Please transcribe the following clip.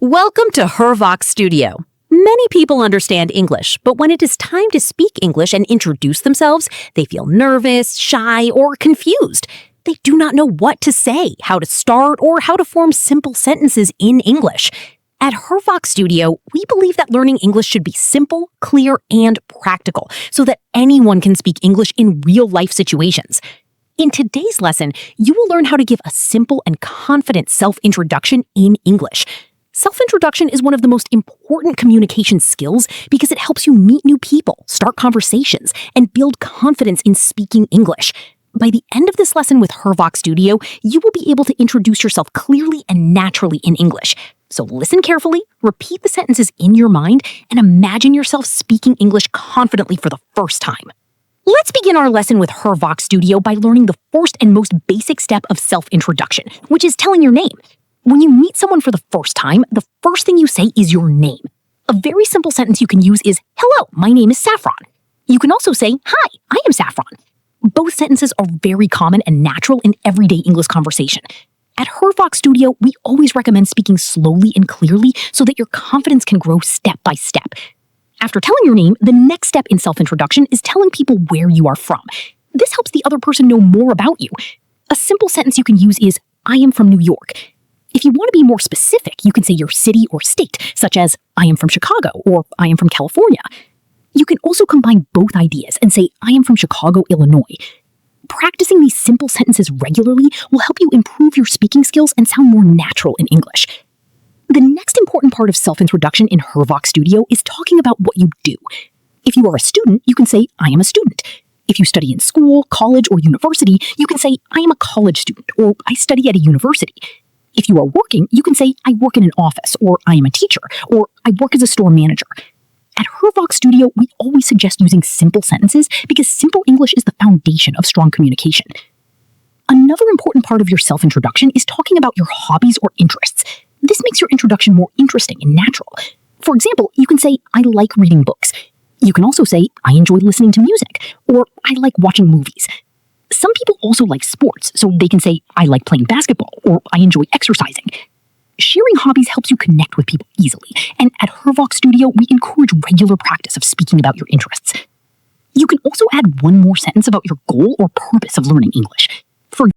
Welcome to Her Vox Studio. Many people understand English, but when it is time to speak English and introduce themselves, they feel nervous, shy, or confused. They do not know what to say, how to start, or how to form simple sentences in English. At Her Vox Studio, we believe that learning English should be simple, clear, and practical, so that anyone can speak English in real-life situations. In today's lesson, you will learn how to give a simple and confident self-introduction in English. Self-introduction is one of the most important communication skills because it helps you meet new people, start conversations, and build confidence in speaking English. By the end of this lesson with Her Vox Studio, you will be able to introduce yourself clearly and naturally in English. So listen carefully, repeat the sentences in your mind, and imagine yourself speaking English confidently for the first time. Let's begin our lesson with Her Vox Studio by learning the first and most basic step of self-introduction, which is telling your name. When you meet someone for the first time, the first thing you say is your name. A very simple sentence you can use is, "Hello, my name is Saffron." You can also say, "Hi, I am Saffron." Both sentences are very common and natural in everyday English conversation. At Her Vox Studio, we always recommend speaking slowly and clearly so that your confidence can grow step by step. After telling your name, the next step in self-introduction is telling people where you are from. This helps the other person know more about you. A simple sentence you can use is, "I am from New York." If you want to be more specific, you can say your city or state, such as, "I am from Chicago," or "I am from California." You can also combine both ideas and say, "I am from Chicago, Illinois." Practicing these simple sentences regularly will help you improve your speaking skills and sound more natural in English. The next important part of self-introduction in Her Vox Studio is talking about what you do. If you are a student, you can say, "I am a student." If you study in school, college, or university, you can say, "I am a college student," or "I study at a university." If you are working, you can say, "I work in an office," or "I am a teacher," or "I work as a store manager." At Her Vox Studio, we always suggest using simple sentences because simple English is the foundation of strong communication. Another important part of your self-introduction is talking about your hobbies or interests. This makes your introduction more interesting and natural. For example, you can say, "I like reading books." You can also say, "I enjoy listening to music," or "I like watching movies." Some people also like sports, so they can say, "I like playing basketball," or "I enjoy exercising." Sharing hobbies helps you connect with people easily, and at Her Vox Studio, we encourage regular practice of speaking about your interests. You can also add one more sentence about your goal or purpose of learning English.